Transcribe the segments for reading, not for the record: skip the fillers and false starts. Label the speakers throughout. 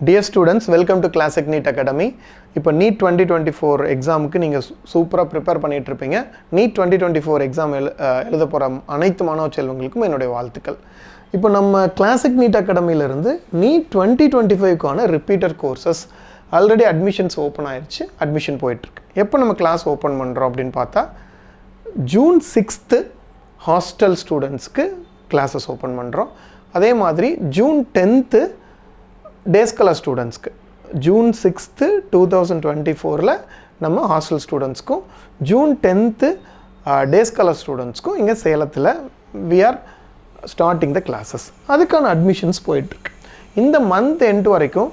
Speaker 1: Dear students, welcome to Classic NEET Academy. இப்போ NEET 2024 எக்ஸாமுக்கு நீங்கள் சூப்பராக ப்ரிப்பேர் பண்ணிகிட்டு இருப்பீங்க. NEET 2024 எக்ஸாம் எழுத போகிற அனைத்து மாணவ செல்வங்களுக்கும் என்னுடைய வாழ்த்துக்கள். இப்போ நம்ம Classic NEET Academyலேருந்து NEET 2025க்கான repeater courses already admissions open ஆயிடுச்சு, அட்மிஷன் போயிட்டுருக்கு. எப்போ நம்ம கிளாஸ் ஓப்பன் பண்ணுறோம் அப்படின்னு பார்த்தா ஜூன் 6th ஹாஸ்டல் ஸ்டூடெண்ட்ஸ்க்கு கிளாஸஸ் ஓப்பன் பண்ணுறோம். அதே மாதிரி ஜூன் 10th டேஸ் கலர் ஸ்டூடெண்ட்ஸ்க்கு ஜூன் 6th 2024 நம்ம ஹாஸ்டல் ஸ்டூடெண்ட்ஸ்க்கும் ஜூன் 10th டேஸ் கலர் ஸ்டூடெண்ட்ஸ்க்கும் இங்கே சேலத்தில் we are starting the classes. அதுக்கான அட்மிஷன்ஸ் போயிட்டுருக்கு. இந்த மந்த் எண்ட் வரைக்கும்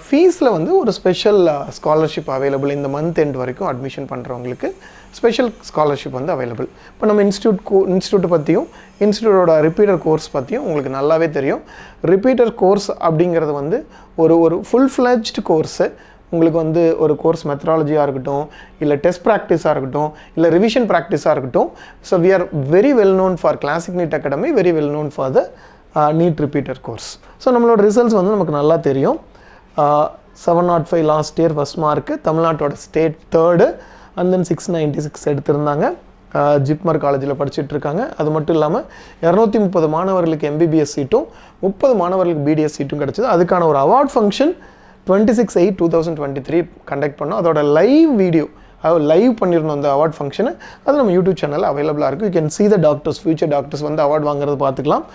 Speaker 1: ஃபீஸில் வந்து ஒரு ஸ்பெஷல் ஸ்காலர்ஷிப் அவைலபிள். இந்த மந்த் எண்ட் வரைக்கும் அட்மிஷன் பண்ணுறவங்களுக்கு ஸ்பெஷல் ஸ்காலர்ஷிப் வந்து அவைலபிள். இப்போ நம்ம இன்ஸ்டியூட் பற்றியும் இன்ஸ்டியூட்டோட ரிப்பீட்டர் கோர்ஸ் பற்றியும் உங்களுக்கு நல்லாவே தெரியும். ரிப்பீட்டர் கோர்ஸ் அப்படிங்கிறது வந்து ஒரு ஃபுல் ஃப்ளெஜ்டு கோர்ஸு. உங்களுக்கு வந்து ஒரு கோர்ஸ் மெத்தடாலஜியாக இருக்கட்டும், இல்லை டெஸ்ட் ப்ராக்டிஸாக இருக்கட்டும், இல்லை ரிவிஷன் ப்ராக்டிஸாக இருக்கட்டும். So we are very well known for classic NEET academy, very well known for the NEET repeater course. So நம்மளோட ரிசல்ட்ஸ் வந்து நமக்கு நல்லா தெரியும். 705 லாஸ்ட் இயர் ஃபஸ்ட் மார்க்கு, தமிழ்நாட்டோட ஸ்டேட் 3rd, அண்ட் தென் 696 எடுத்திருந்தாங்க. ஜிப்மர் காலேஜில் படிச்சுட்டு இருக்காங்க. அது மட்டும் இல்லாமல் 230 மாணவர்களுக்கு MBBS சீட்டும் 30 மாணவர்களுக்கு BDS சீட்டும் கிடச்சிது. அதுக்கான ஒரு அவார்ட் ஃபங்க்ஷன் 26/8/2023 கண்டக்ட் பண்ணோம். அதோட லைவ் வீடியோ லைவ் பண்ணியிருந்தோம் அந்த அவார்ட் ஃபங்க்ஷனை. அது நம்ம யூடியூப் சேனலில் அவைலபிளாக இருக்குது. You can see the doctors, future doctors வந்து அவார்ட் வாங்குறது பார்த்துக்கலாம்.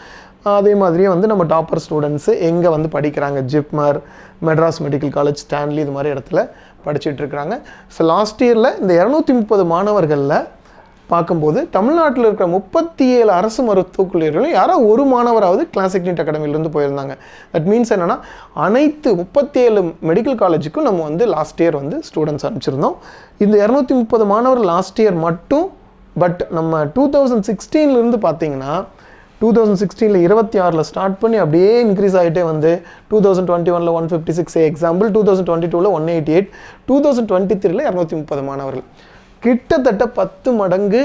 Speaker 1: அதே மாதிரியே வந்து நம்ம டாப்பர் ஸ்டூடெண்ட்ஸு எங்கே வந்து படிக்கிறாங்க, JIPMER, Madras medical college, Stanley, இது மாதிரி இடத்துல படிச்சுட்ருக்குறாங்க. ஸோ லாஸ்ட் இயரில் இந்த 230 மாணவர்களில் பார்க்கும்போது தமிழ்நாட்டில் இருக்கிற 37 அரசு மருத்துவக் கல்லூரிகளும் யாரோ ஒரு மாணவராவது கிளாசிக் நீட் அகாடமியிலேருந்து போயிருந்தாங்க. தட் மீன்ஸ் என்னென்னா அனைத்து 37 மெடிக்கல் காலேஜுக்கும் நம்ம வந்து லாஸ்ட் இயர் வந்து ஸ்டூடெண்ட்ஸ் அனுப்பிச்சிருந்தோம். இந்த 230 மாணவர் லாஸ்ட் இயர் மட்டும். பட் நம்ம 2016 பார்த்தீங்கன்னா 2016 26 ஸ்டார்ட் பண்ணி அப்படியே இன்க்ரீஸ் ஆகிட்டே வந்து 2021 156 எக்ஸாம்பிள், 2022 188, 2023 230 மாணவர்கள், கிட்டத்தட்ட 10 மடங்கு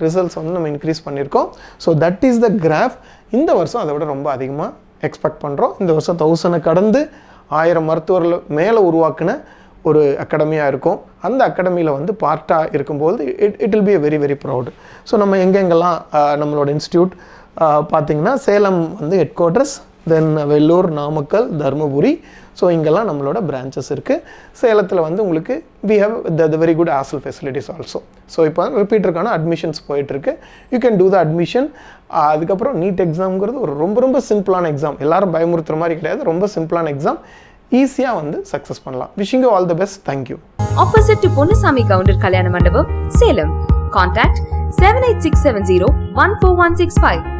Speaker 1: ரிசல்ட்ஸ் வந்து நம்ம இன்க்ரீஸ் பண்ணியிருக்கோம். So that is the graph. இந்த வருஷம் அதை விட ரொம்ப அதிகமாக எக்ஸ்பெக்ட் பண்ணுறோம். இந்த வருஷம் 1000 கடந்து 1000 மருத்துவர்கள் மேலே உருவாக்குன ஒரு அகாடமியாக இருக்கும். அந்த அகாடமியில் வந்து பார்ட்டாக இருக்கும்போது it will be a very very proud. So நம்ம எங்கெங்கெல்லாம் நம்மளோட இன்ஸ்டியூட் பார்த்திங்கன்னா சேலம் வந்து ஹெட் குவார்ட்டர்ஸ், தென் வெள்ளூர், நாமக்கல், தருமபுரி, ஸோ இங்கெல்லாம் நம்மளோட பிரான்ச்சஸ் இருக்குது. சேலத்தில் வந்து உங்களுக்கு we have the very good hostel facilities also. So இப்போ ரிப்பீட்டருக்கான அட்மிஷன்ஸ் போயிட்டுருக்கு. You can do the admission. அதுக்கப்புறம் நீட் எக்ஸாம்ங்கிறது ஒரு ரொம்ப சிம்பிளான எக்ஸாம். எல்லாரும் பயமுறுத்துற மாதிரி கிடையாது. ரொம்ப சிம்பிளான எக்ஸாம். ஈஸியாக வந்து சக்ஸஸ் பண்ணலாம். Wishing you all the best. Thank you.
Speaker 2: Opposite to Ponnusamy Gounder Kalyana Mandapam, Salem. Contact 78670 14165.